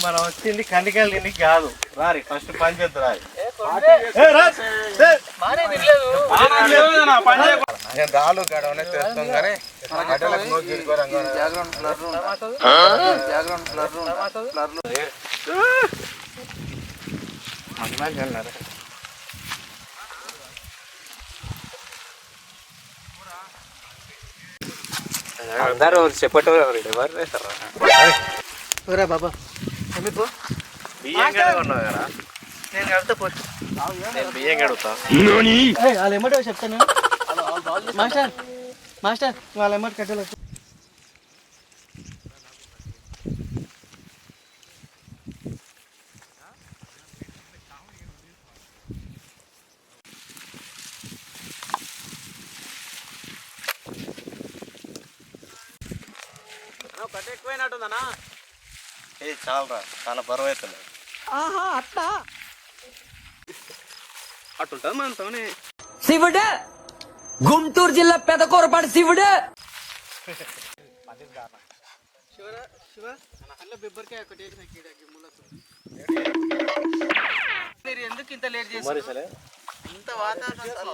మనం వచ్చింది కందికాయలు తినికి కాదు. రారి ఫస్ట్ పని చేద్దు రారి. నేను రాళ్ళు గడవనే చేస్తాం కానీ అందరూ చెప్పేటోరు బాబా బియ్యం కడుగున్నావు కదా. నేను కడితే పోస్ట్ నేను బియ్యం కడుగుతా. వాళ్ళు ఎమ్మటో చెప్తాను మాస్టర్. మాస్టర్ వాళ్ళ ఎమ్మటి కట్టలేదు. కట్ట ఎక్కువైనట్టుందనా? ఏ చాలరా, చాలా బరువు అవుతుంది. అట్లా అట్టుంటుంది మన తోనే. శివుడే గుంటూరు జిల్లా పెదకూరపాటి శివుడే. ఎందుకు ఇంత లేట్ చేసి ఇంత వాతావరణం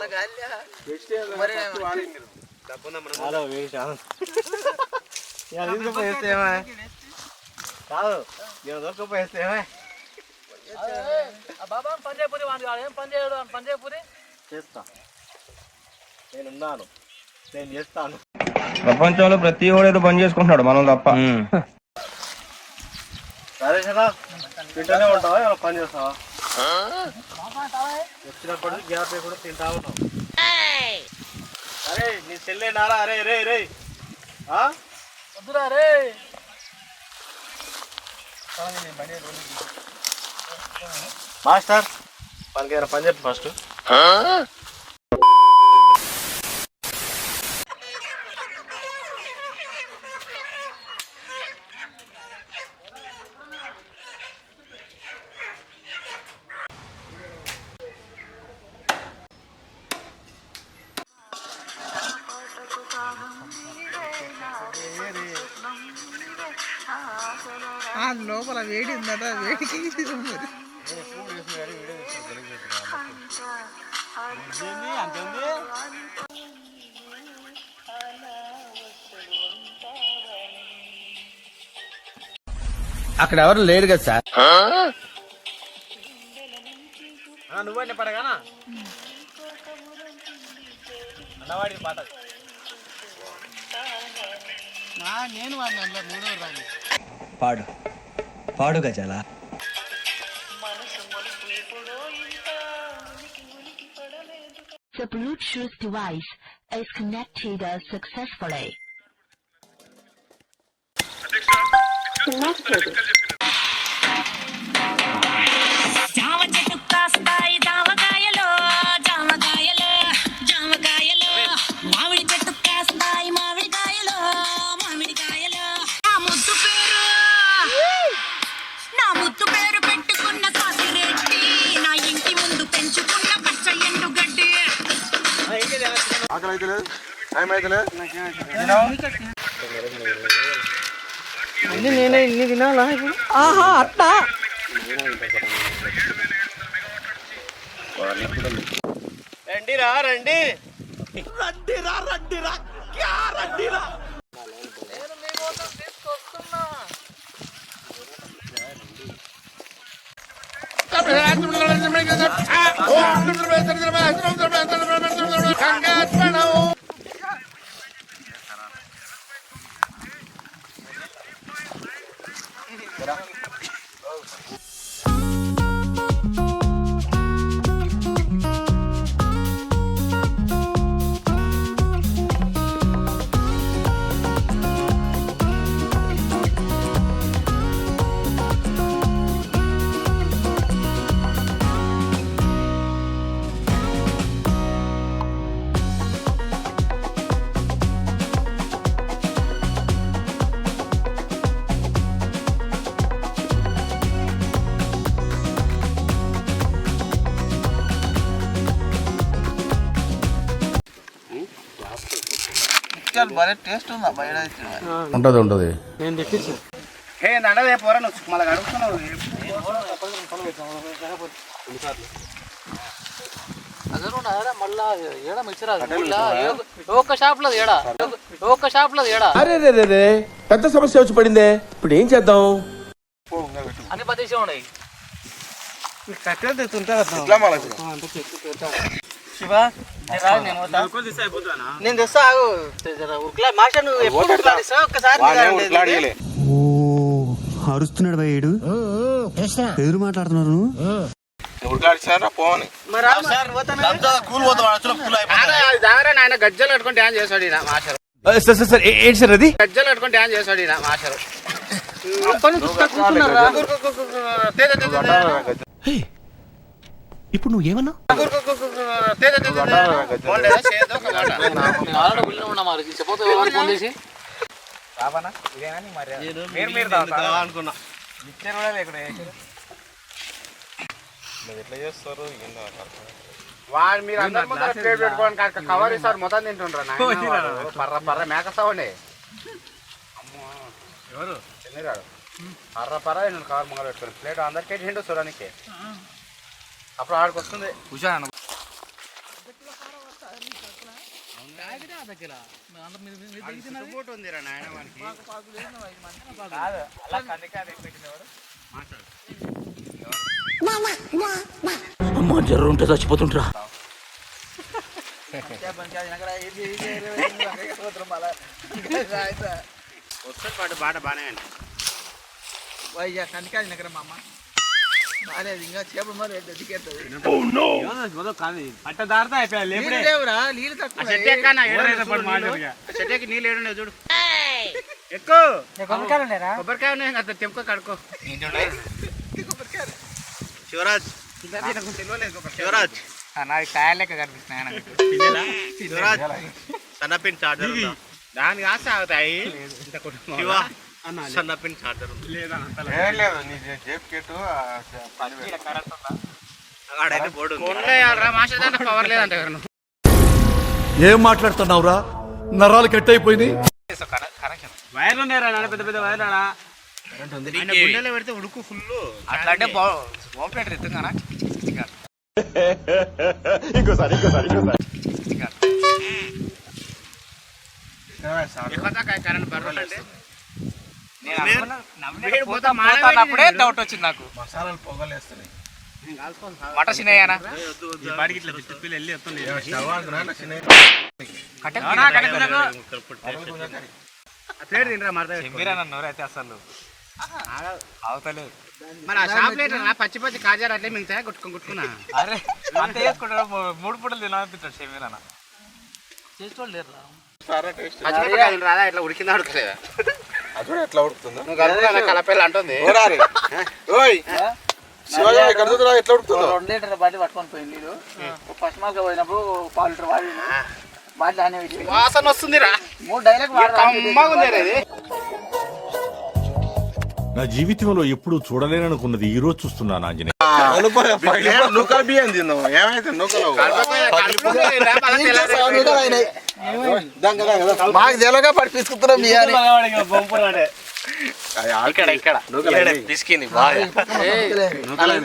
కాదు దొరకపోయేస్తేమే బాబా పంజాపూరి ఏం పని చేయడు పంజాపూరి చేస్తా. నేనున్నాను, నేను చేస్తాను. ప్రపంచంలో ప్రతి వాడు ఏదో పని చేసుకుంటున్నాడు, మనం తప్ప. సరే కదా, తింటూనే ఉంటావా ఏమైనా పని చేస్తావా? వచ్చినప్పటి నుంచి గ్యాప్ కూడా తింటా ఉన్నావు. అరే నీ చెల్లేనారా? అరే రే రే వద్దురా రే. మాస్టర్ మనకి ఏదైనా పని చెప్పి ఫస్ట్. లోపల వేడి ఉందట, వేడికి అక్కడ ఎవరు లేరు కదా సార్. నువ్వే పడగానా అన్నవాడి పాట నేను వాడిన మూడో రాని పాడు పాడు గజాల. The Bluetooth device is connected successfully. Connected. ఆకలి అయితే లేదు, టైం అయితే లేదు. నేనే ఇన్ని తినాలా ఇప్పుడు? అట్లా రండిరా రండి. రండిరా రండిరా క్యా రండిరా. నేను మీకోసం తీసుకొస్తున్నా. ఉంటది ఉంటది. నేను తెప్పించా దండదే పోరా నువ్వు మళ్ళీ అడుగుతున్నావు. మళ్ళా ఏడ మిక్చరాదు ఒక్క షాప్ లో ఏడా ఒక్క షాప్ లో ఏడా అరే రే రే రే పెద్ద సమస్య వచ్చి పడిందే ఇప్పుడు ఏం చేద్దాం అన్ని పదేసే ఉన్నాయి శివ నేను తెస్తా మాస్టర్ నువ్వు ఎప్పుడు ఒక్కసారి అరుస్తున్నాడు భయ్యుడు ఎదురు మాట్లాడుతున్నారు ఆయన గజ్జలు కట్టుకొని డ్యాన్స్ చేశాడు ఈయన మాస్టర్. ఏంటి సార్ అది గజ్జలు కట్టుకొని డ్యాన్స్ చేశాడు ఈయన మాస్టర్. ఇప్పుడు నువ్వు ఏమన్నా అనుకున్నా ఎట్లా చేస్తారు వాడు మీరు అందరి ముందర ప్లేట్ పెట్టుకోవడానికి కవర్ ఇస్తారు మొత్తం తింటుండ్రా పర్ర పర్ర మేక సవండి. ఎవరు చిన్నరాడు పర్ర పర్ర నేను కవర్ ముంగలు పెట్టుకోండి ప్లేట్ అందరికీ తింటూ చూడడానికి అప్పుడు ఆడికి వస్తుంది. అమ్మా జర్ర ఉంటే చచ్చిపోతుంటరా వస్తుంది పాట బాగానే అండి. కందికాయ నగర మా అమ్మ బాగాలేదు ఇంకా చేపలు మరి నీళ్ళు తక్కువ చెట్టుకి నీళ్ళు ఏడున్నాయి చూడు ఎక్కువ కొబ్బరికాయ ఉన్నాయి కదా తెంపుకో కడుకో. శివరాజ్ శివరాజ్ నాకు కాయ లెక్క కనిపిస్తున్నాయి. శివరాజ్ సన్నపిన్ చార్జర్ దానికి ఆశ అవుతాయి. సన్నపిన్ చార్జర్ పవర్ లేదంటే ఏం మాట్లాడుతున్నావురా నరాలు కట్ అయిపోయింది వైర్లు ఉన్నాయా పెద్ద పెద్ద వైర్లు గుండెలో పెడితే ఉడుకు ఫుల్ అట్లా అంటే బాగుంటాడు ఎత్తుగా ఇంకోసారి కరెంట్ బర్రెలు పోతానప్పుడే డౌట్ వచ్చింది నాకు. మసాలాలు పొగలేస్తున్నాయి మట చిన్నయ్యానా ప్లేట్ తింటారా మరదైతే అసలు అవతలేదు. మరి ఆ షాప్ ప్లేట్ పచ్చి పచ్చి కాజారు అట్లే మిగతా గుట్టుకున్నా. అరే అంతే వేసుకుంటారు 3 పూటలు తినాలనిపిస్తాడు షమీరానా చేసుకోండి లేరు రాదా ఇట్లా ఉడికిందా ఉడకలేదా ఎట్లా ఉడుకుతుందో నువ్వు కలపేలు అంటుంది. ఎట్లా ఉడుకుతుందో 2 లీటర్ బాటి పట్టుకొని పోయింది నీళ్ళు ఫస్ట్ మార్క్ పోయినప్పుడు 1/4 లీటర్ వాడి బాటి అనే వాసన వస్తుందిరా 3 డైలాగ్ వాడు. నా జీవితంలో ఎప్పుడు చూడలేననుకున్నది ఈ రోజు చూస్తున్నాను ఆంజనేయ. నూకల బియ్యం తిందాం ఏమైతే నూకలు మాకు తెలగా పడి తీసుకుంటున్నాం తీసుకుంది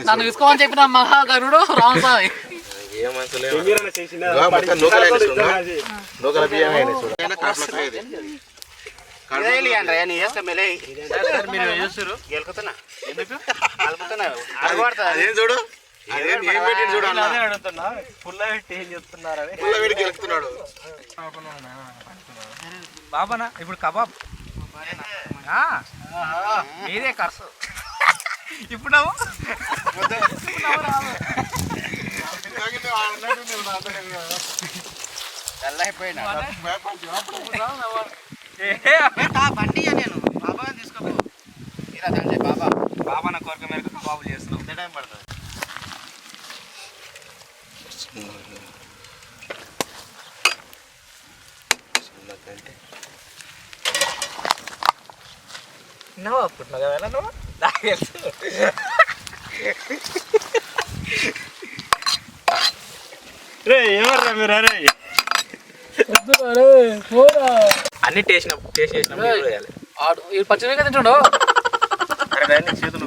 నన్ను తీసుకోమని చెప్పిన మహాగరుడు రామస్వామి నూకల బియ్యం చూడు బాబానా ఇప్పుడు కబాబ్ మీదే ఖర్చు ఇప్పుడు అయిపోయినా బండి నేను బాబా తీసుకో ఇలా తండ్రి బాబా బాబా నా కోరిక మేరకు కబాబు చేస్తున్నాం. ఎంత టైం పడుతుంది? నువ్వు అప్పుడు కదా నువ్వు ఏమర్రా మీరు అరే అన్ని టేస్ట్ చేసినప్పుడు పచ్చిమిరపకాయ తింటుండో చేతులు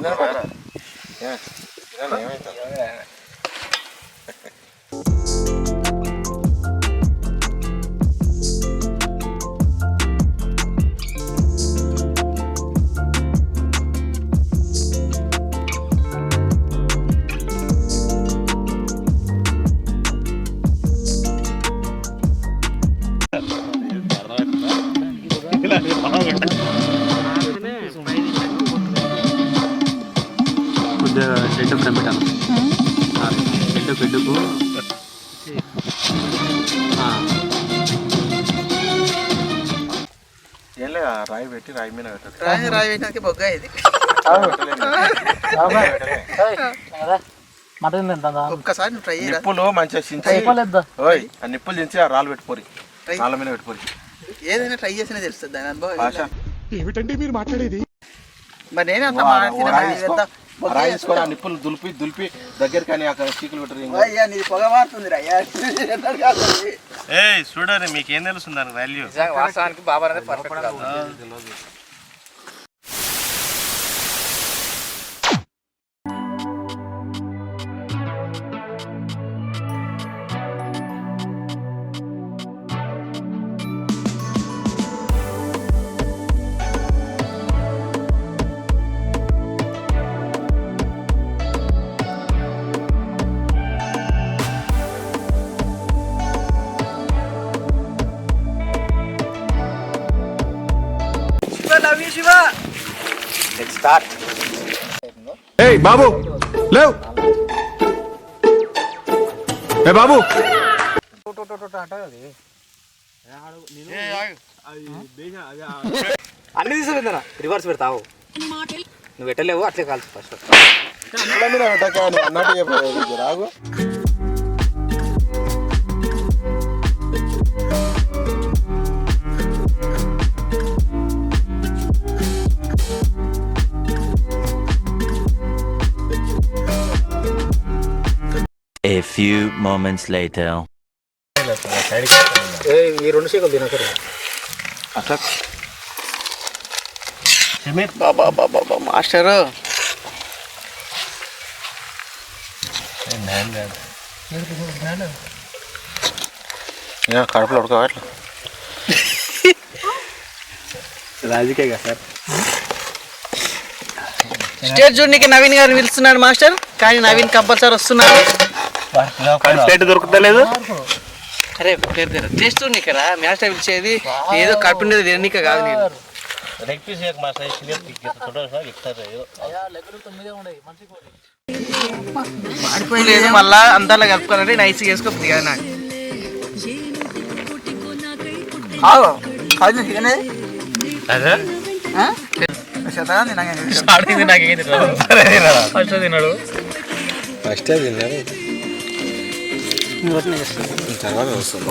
కొద్దిగా రెండు ఫ్రమ్ పెట్టాను పెట్టుకు ఏం లేదు రాయి పెట్టి రాయి మీద పెట్టదు రాయి పెట్టడానికి బొగ్గ ఇది ఒక్కసారి ట్రై నిప్పులు మంచిగా చించి ఓయ్ ఆ నిప్పులు చించి ఆ రాళ్ళు పెట్టుకోరి రాళ్ళ మీద పెట్టుకోరి ఏదైనా ట్రై చేసినా తెలుస్తుంది దాని అనుభవం భాష ఏమిటండి మీరు మాట్లాడేది? మరి నేనే అంత రాయి తీసుకొని ఆ నిప్పులు దులిపి దగ్గరికి అని అక్కడ చీకులు పెట్టరు నీది పొగ మారుతుంది అయ్యా చూడరు మీకేం తెలుస్తుంది దాని వాల్యూ వాస్తవానికి బాబా అనేది పర్ఫెక్ట్ కాదు. ఏయ్ బాబు లేవ్ ఏ బాబు అన్ని తీసుకుందా రివర్స్ పెడతావు నువ్వు పెట్టలేవు అట్లే కాల్చు ఫస్ట్ అన్నట్టు చెప్పలేదు రాగు A few moments later. ఈ రెండు షేకులు తినకరు బాబా మాస్టరు కడుపులో ఉడకవట్లా రాజకీయ కదా సార్ స్టేజ్ చూడడానికి నవీన్ గారు పిలుస్తున్నాడు మాస్టర్ కానీ నవీన్ కంపల్సరీ వస్తున్నాడు ప్లేట్ దొరుకుతలేదు అరే టేస్ట్ చూడనీకి రా మాస్టర్ పిలిచేది ఏదో కడుపుండేది తిననీక కాదు నేను మాడిపోయలేదు మళ్ళా అంతలా కలుపుకోవాలంటే నైస్ వేసుకోపోతుంది కదా నాకు ఫస్ట్ తిన్నాడు తర్వాత వస్తుంది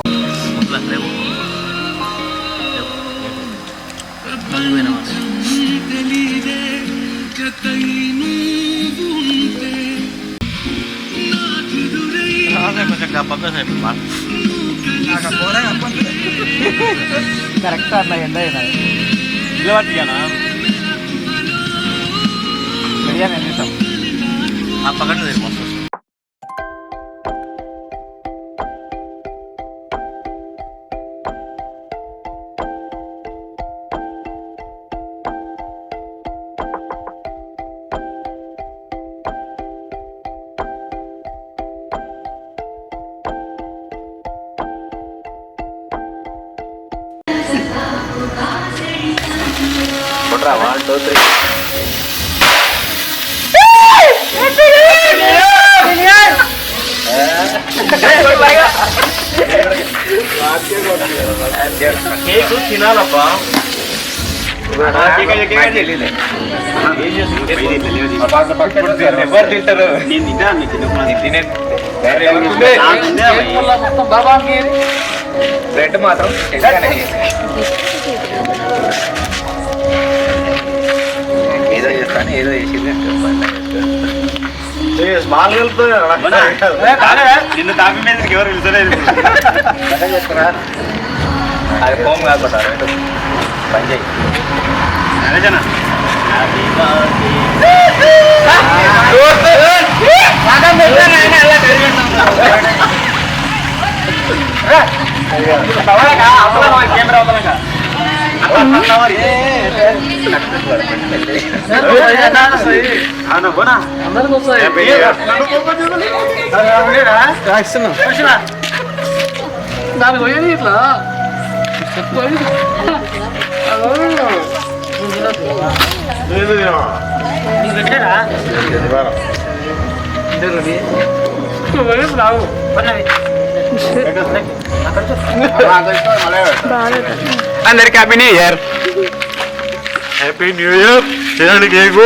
కరెక్ట్ అన్న ఎండ అయినా బిర్యానీ ఎన్ని ఇస్తాం పక్కన కొట్రా 1 2 3 కేక్ తినాలబ్బా ఎవరు తింటారు బ్రెడ్ మాత్రం ఏదో చేస్తాను ఏదో చేసింది స్మాల్ నిన్ను తాపి మీద ఎవరు పిలుచలేదు అది ఫోన్ కాకుండా పని చేయి దానికి పోయేది ఇట్లా అందరికి happy new year. Happy new year. తినండి కేకు.